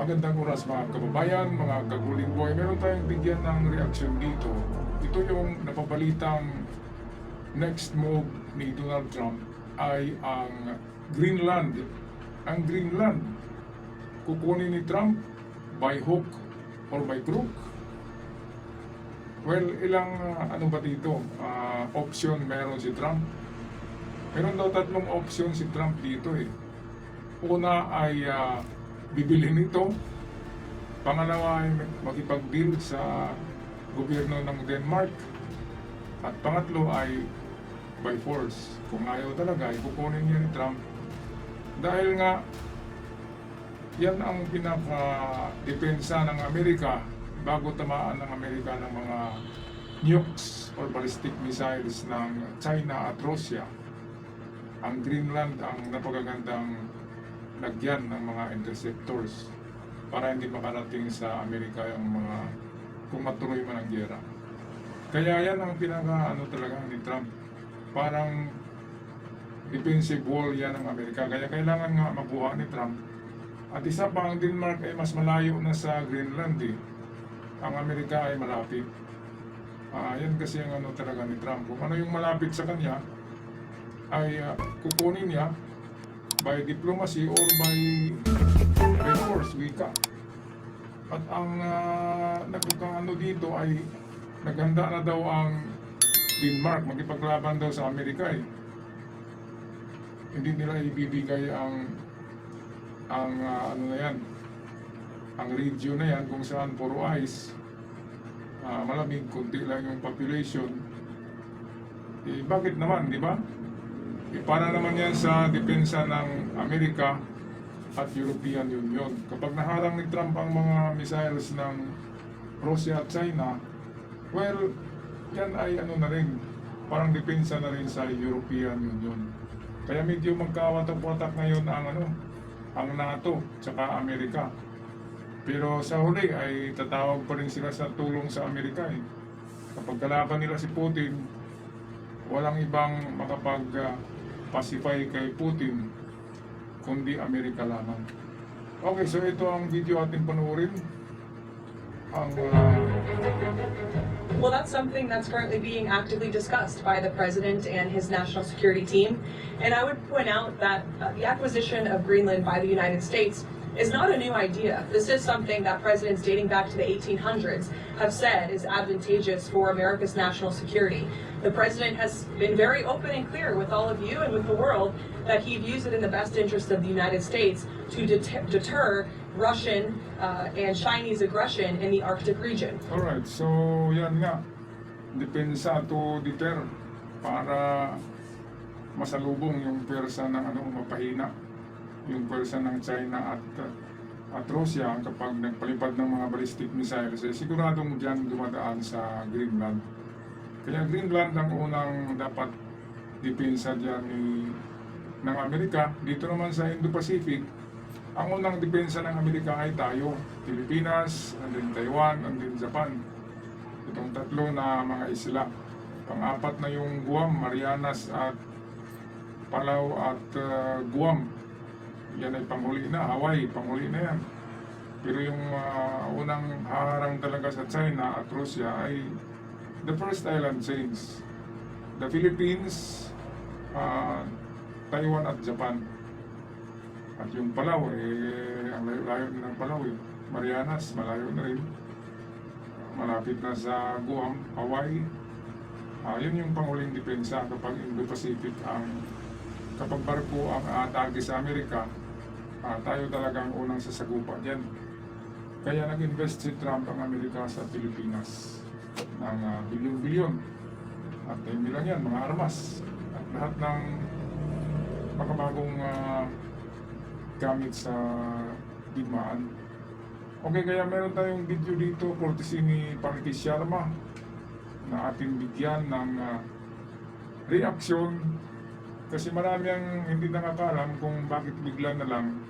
Magandang oras mga kababayan, mga kaguling boy. Meron tayong bigyan ng reaksyon dito. Ito yung napabalitang next move ni Donald Trump ay ang Greenland. Ang Greenland, kukunin ni Trump by hook or by crook? Well, ilang ano ba dito? Option meron si Trump. Meron daw tatlong option si Trump dito eh. Una ay bibilhin ito. Pangalawa ay makipag-deal sa gobyerno ng Denmark. At pangatlo ay by force. Kung ayaw talaga, ipukunin niya ni Trump. Dahil nga, yan ang pinaka-depensa ng Amerika bago tamaan ng Amerika ng mga nukes or ballistic missiles ng China at Russia. Ang Greenland ang napagagandang lagyan ng mga interceptors para hindi makarating sa Amerika yung mga kung matuloy man ang giyera. Kaya yan ang pinaka talaga ni Trump. Parang defensive wall yan ng Amerika. Kaya kailangan nga mabuha ni Trump. At isa pa, ang Denmark ay mas malayo na sa Greenland eh. Ang Amerika ay malapit. Yan kasi ang talaga ni Trump. Kung ano yung malapit sa kanya ay kukunin niya by diplomacy or by force, wika. At ang nagkakaano dito ay naghanda na daw ang Denmark magipaglaban daw sa Amerika eh. Hindi nila ibibigay ang ano na yan, ang region na yan kung saan puro ice, malamig, kunti lang yung population. Eh, bakit naman, di ba? Para naman yan sa depensa ng Amerika at European Union. Kapag naharang ni Trump ang mga missiles ng Russia at China, well, yan ay na rin, parang depensa na rin sa European Union. Kaya medyo magkawatak-watak ngayon ang NATO tsaka Amerika. Pero sa huli ay tatawag pa rin sila sa tulong sa Amerika eh. Kapag kalaban nila si Putin, walang ibang makapag-pacify kay Putin kundi Amerika lamang. Okay, so ito ang video ating panoorin. Well, that's something that's currently being actively discussed by the president and his national security team. And I would point out that the acquisition of Greenland by the United States is not a new idea. This is something that presidents dating back to the 1800s have said is advantageous for America's national security. The president has been very open and clear with all of you and with the world that he views it in the best interest of the United States to deter Russian and Chinese aggression in the Arctic region. Alright, so yan nga. Depensa to deter para masalubong yung pwersa ng mapahina yung pwersa ng China at Russia kapag nagpalipad ng mga ballistic missiles, siguradong dyan dumadaan sa Greenland. Kaya Greenland ang unang dapat depensa dyan ng Amerika. Dito naman sa Indo-Pacific, ang unang depensa ng Amerika ay tayo, Pilipinas, and then Taiwan, and then Japan. Itong tatlo na mga isla. Pang-apat na yung Guam, Marianas at Palau at Guam. Yan ay panghuli na, Hawaii, panghuli na yan. Pero yung unang haharang talaga sa China at Russia ay the first island chains. The Philippines, Taiwan at Japan. At yung Palau, ang layo-layo ng Palau eh. Marianas, malayo na rin. Malapit na sa Guam, Hawaii. Yun yung panghuling depensa kapag Indo-Pacific kapag barko ang atake sa Amerika, tayo talagang unang sasagupa dyan. Kaya nag-invest si Trump ang Amerika sa Pilipinas ng bilyon-bilyon. At hindi lang yan, mga armas. At lahat ng makabagong gamit sa digmaan. Okay, kaya meron tayong video dito, courtesy ni Pangki Sharma, na ating bigyan ng reaksyon. Kasi marami ang hindi nakakalam kung bakit bigla na lang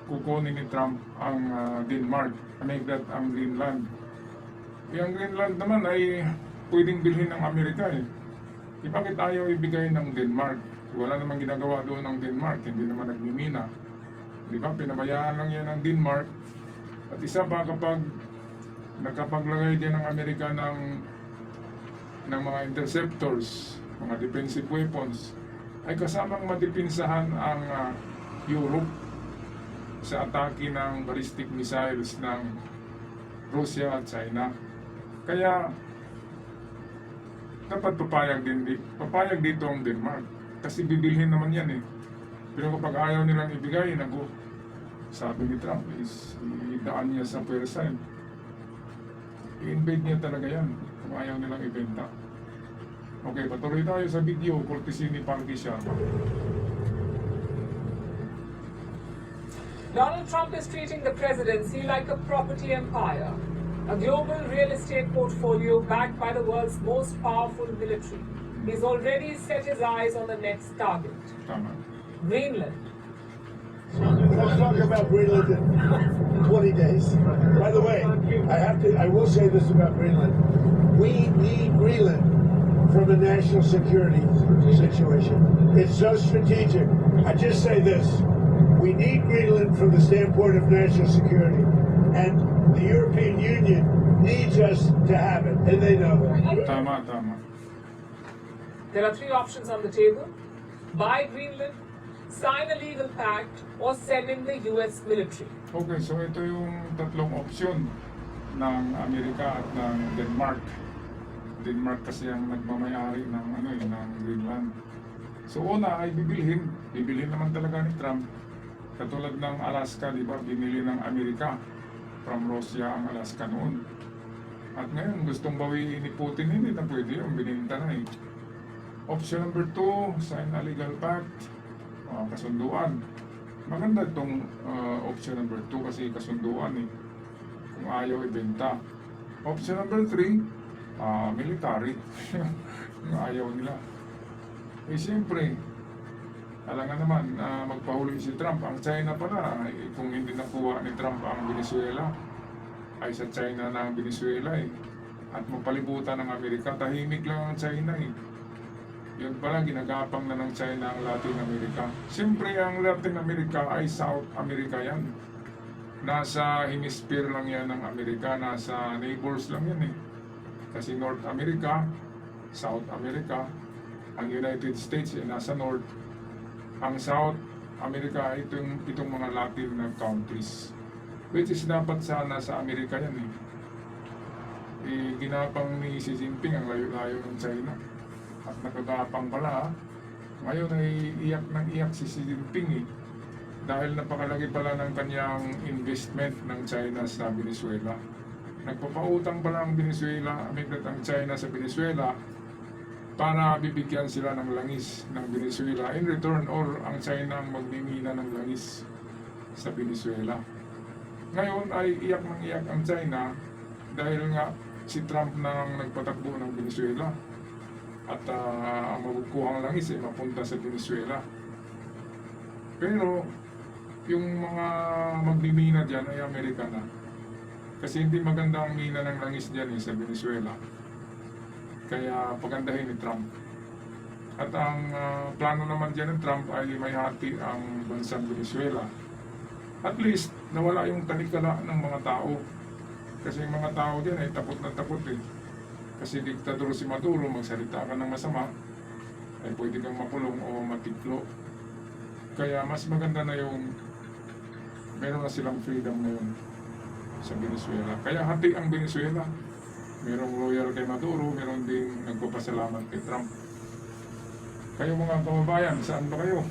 kukunin ni Trump ang Denmark, ang Greenland. Ang Greenland naman ay pwedeng bilhin ng Amerika eh. Bakit ayaw ibigay ng Denmark? Wala namang ginagawa doon ng Denmark, hindi naman nagmimina. Di ba? Pinabayaan lang yan ng Denmark. At isa pa kapag nagkapaglagay din ng Amerika ng mga interceptors, mga defensive weapons, ay kasamang madipinsahan ang Europe sa atake ng ballistic missiles ng Russia at China. Kaya dapat papayag dito ang Denmark kasi bibilhin naman yan eh. Pero kapag ayaw nilang ibigay, sabi ni Trump is idaan niya sa pwersa. I-invade niya talaga yan kung ayaw nilang ibenta. Okay, patuloy tayo sa video, courtesy ni Parky Sharma. Donald Trump is treating the presidency like a property empire, a global real estate portfolio backed by the world's most powerful military. He's already set his eyes on the next target, Tama. Greenland. Let's talk about Greenland in 20 days. By the way, I will say this about Greenland. We need Greenland from a national security situation. It's so strategic. I just say this. We need Greenland from the standpoint of national security. And the European Union needs us to have it. And they know that. Tama. There are three options on the table: buy Greenland, sign a legal pact, or send in the US military. Okay, so ito yung tatlong opsyon ng Amerika at ng Denmark. Denmark kasi ang nagmamayari ng ng Greenland. So una ay bibilhin naman talaga ni Trump. Katulad ng Alaska, di ba? Binili ng Amerika from Russia ang Alaska noon. At ngayon gustong bawiin ni Putin, hindi na pwede yung bininta na eh. Option number 2, sign a legal pact, kasunduan. Maganda itong option number 2 kasi kasunduan eh. Kung ayaw ibenta. Option number 3, military. Kung ayaw nila. Eh siyempre, alam nga naman, magpahuli si Trump. Ang China pala, kung hindi nakuha ni Trump ang Venezuela, ay sa China na ang Venezuela eh. At mapalibutan ng Amerika, tahimik lang ang China eh. Yun pala, ginagapang na ng China ang Latin America. Siyempre, ang Latin America ay South America yan. Nasa hemisphere lang yan ng Amerika, nasa neighbors lang yan eh. Kasi North America, South America, ang United States ay nasa North. Ang South America ay itong mga Latin na countries. Which is dapat sana sa Amerika yan eh. Ginapang ni Xi Jinping ang layo-layo ng China. At nakagapang pala, ngayon ay iyak si Xi Jinping eh. Dahil napakalaki pala ng kanyang investment ng China sa Venezuela. Nagpapautang pala ang Venezuela, ang China sa Venezuela para bibigyan sila ng langis ng Venezuela in return, or ang China ang magmimina ng langis sa Venezuela. Ngayon ay iyak ang China dahil nga si Trump nang nagpatakbo ng Venezuela. At ang makukuhang langis ay mapunta sa Venezuela. Pero yung mga magmimina dyan ay Amerika na. Kasi hindi maganda ang mina ng langis dyan sa Venezuela. Kaya pagandahin ni Trump. At ang plano naman dyan ng Trump ay may hati ang bansang Venezuela. At least nawala yung talikala ng mga tao. Kasi yung mga tao dyan ay tapot na tapot eh. Kasi diktador si Maduro, magsalita ka ng masama, ay pwede kang makulong o matiklo. Kaya mas maganda na yung meron na silang freedom ngayon sa Venezuela. Kaya hati ang Venezuela. Merong loyal kay Maduro, meron din nagpapasalamat kay Trump. Kayo mga kababayan, saan ba kayo?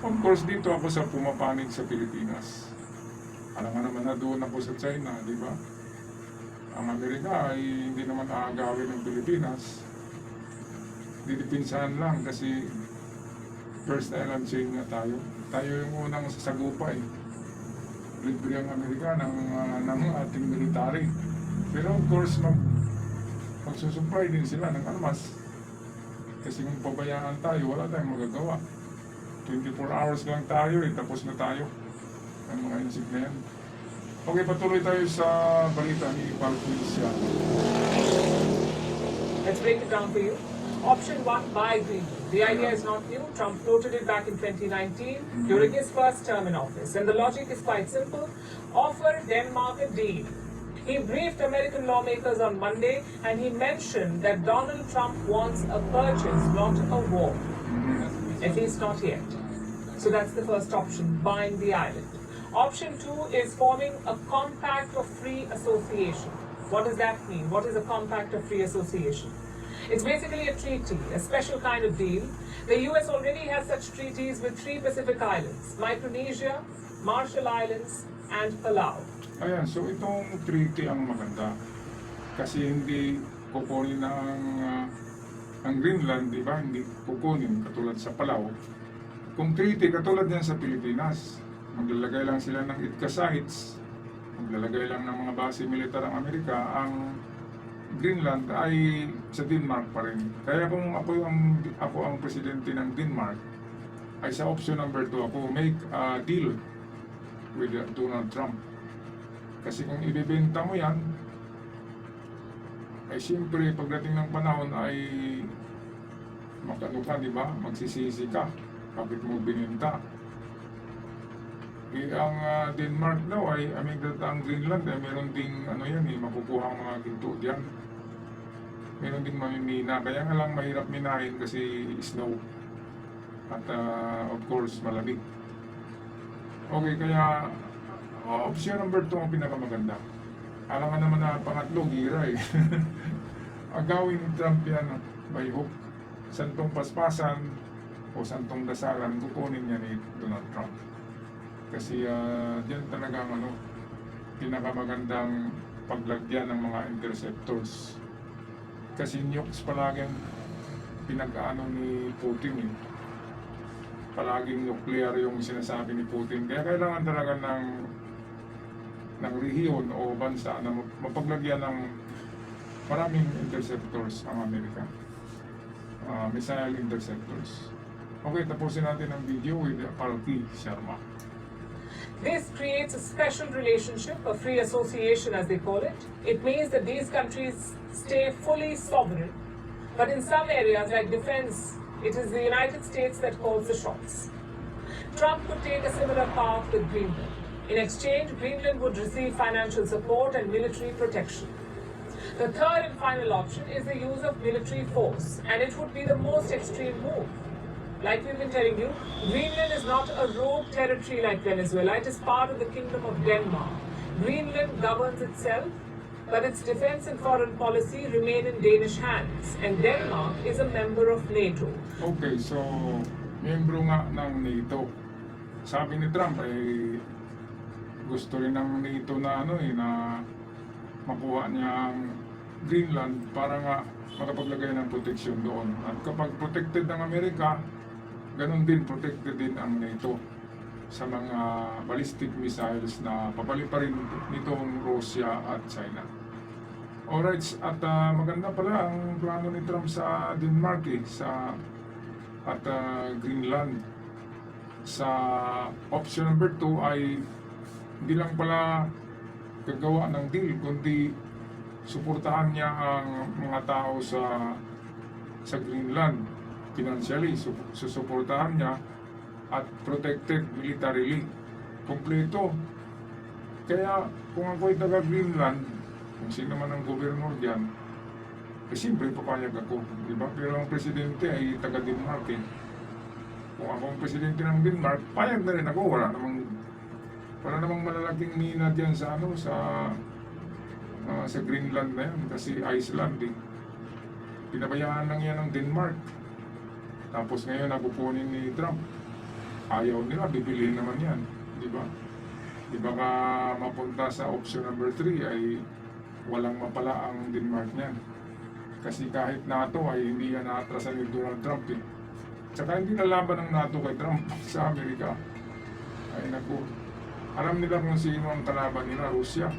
Of course, dito ako sa pumapanig sa Pilipinas. Alam nga naman na doon ako sa China, di ba? Ang Amerika ay hindi naman aagawin ng Pilipinas. Didipinsahan lang kasi first island chain nga tayo. Tayo yung unang sasagupa eh. Libre ang Amerika ng ating military. Pero of course, magsusupply din sila ng armas. Kasi kung pabayaan tayo, wala tayong magagawa. 24 hours lang tayo tapos na tayo. Ang mga insig na yan. Okay, patuloy tayo sa balita ni Parky Sharma. Let's break it down for you. Option 1, buy Greenland. The idea is not new. Trump floated it back in 2019 during his first term in office. And the logic is quite simple. Offer Denmark a deal. He briefed American lawmakers on Monday and he mentioned that Donald Trump wants a purchase, not a war. At least not yet. So that's the first option, buying the island. Option 2 is forming a compact of free association. What does that mean? What is a compact of free association? It's basically a treaty, a special kind of deal. The US already has such treaties with 3 Pacific islands, Micronesia, Marshall Islands, and Palau. Ayan, so itong treaty ang maganda. Kasi hindi kukunin ang Greenland, di ba? Hindi kukunin katulad sa Palau. Kung treaty katulad yan sa Pilipinas, maglalagay lang sila ng ITCA sites, maglalagay lang ng mga base militar ang Amerika, ang Greenland ay sa Denmark pa rin. Kaya kung ako ang presidente ng Denmark, ay sa option number 2 ako, make a deal with Donald Trump. Kasi kung ibibenta mo yan, ay siyempre pagdating ng panahon ay magkano ka, di ba? Magsisisi ka. Bakit mo bininta? Ang Denmark daw ay, ang Greenland ay meron ding ano yan makukuha ang mga ginto diyan. Meron ding mamimina, kaya nga lang mahirap minahin kasi snow. At of course malamig. Okay, kaya option number 2 ang pinakamaganda. Alam nga naman na pangatlo, gira eh. Agawin ni Trump yan by hook. Santong paspasan o santong dasalan, kukunin niya ni Donald Trump. Kasi diyan talaga ang pinakamagandang paglagyan ng mga interceptors. Kasi nukes palagi ang pinag-ano ni Putin eh. Palaging nuclear yung sinasabi ni Putin. Kaya kailangan talaga ng rehiyon o bansa na mapaglagyan ng maraming interceptors ang Amerika. Missile interceptors. Okay, tapusin natin ang video with Palki Sharma. This creates a special relationship, a free association as they call it. It means that these countries stay fully sovereign. But in some areas like defense, it is the United States that calls the shots. Trump could take a similar path with Greenland. In exchange, Greenland would receive financial support and military protection. The third and final option is the use of military force, and it would be the most extreme move. Like we've been telling you, Greenland is not a rogue territory like Venezuela. It is part of the Kingdom of Denmark. Greenland governs itself, but its defense and foreign policy remain in Danish hands, and Denmark is a member of NATO. Okay, so miyembro nga ng NATO. Sabi ni Trump ay gusto rin ng NATO na na makuha niya ang Greenland para nga makapaglagay ng proteksyon doon. At kapag protected ng Amerika, ganun din protected din ang NATO sa mga ballistic missiles na papaliparin nitong Russia at China. Alright, at maganda pala ang plano ni Trump sa Denmark at Greenland. Sa option number 2 ay hindi lang pala gagawa ng deal, kundi suportahan niya ang mga tao sa Greenland financially, susuportahan niya at protected militarily. Kompleto. Kaya kung ako'y taga Greenland, kung sino man ang gobernador diyan, siyempre papayag ako, di ba? Pero ang presidente ay taga Denmark eh. Kung ako ang presidente ng Denmark, payag na rin ako. Wala namang malalaking mina diyan sa sa Greenland na yan, kasi Iceland eh. Pinabayaan lang yan ng Denmark. Tapos ngayon napupunin ni Trump. Ayaw nila, bibilihin naman yan. Di ba? Di ba ka mapunta sa option number 3 ay walang mapala ang Denmark niyan. Kasi kahit NATO ay hindi yan naatrasan ni Donald Trump eh. Tsaka hindi nalaban ng NATO kay Trump sa Amerika. Ay naku. Alam nila kung sino ang kalaban nila, Russia.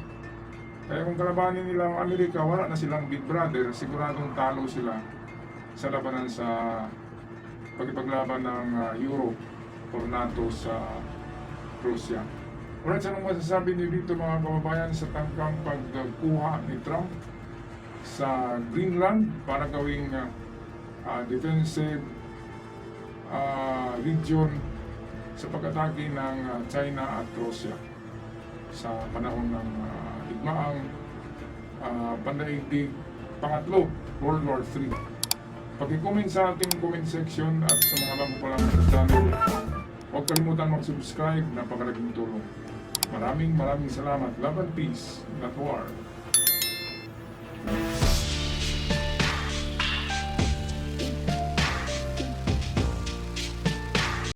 Kaya kung kalabanin nila ang Amerika, wala na silang big brother. Siguradong talo sila sa labanan sa pagipaglaban ng Europe o NATO sa Russia. Alright, anong masasabi niyo dito mga kababayan sa tangkang pagkuha ni Trump sa Greenland para gawing defensive region sa pag-atake ng China at Russia sa panahon ng digmaang pandaigdig pangatlo, World War III. Pag-comment sa ating comment section at sa mga bago pa lang sa channel, huwag kalimutan mag-subscribe, napakalaking tulong. Maraming salamat. Love and peace, not war.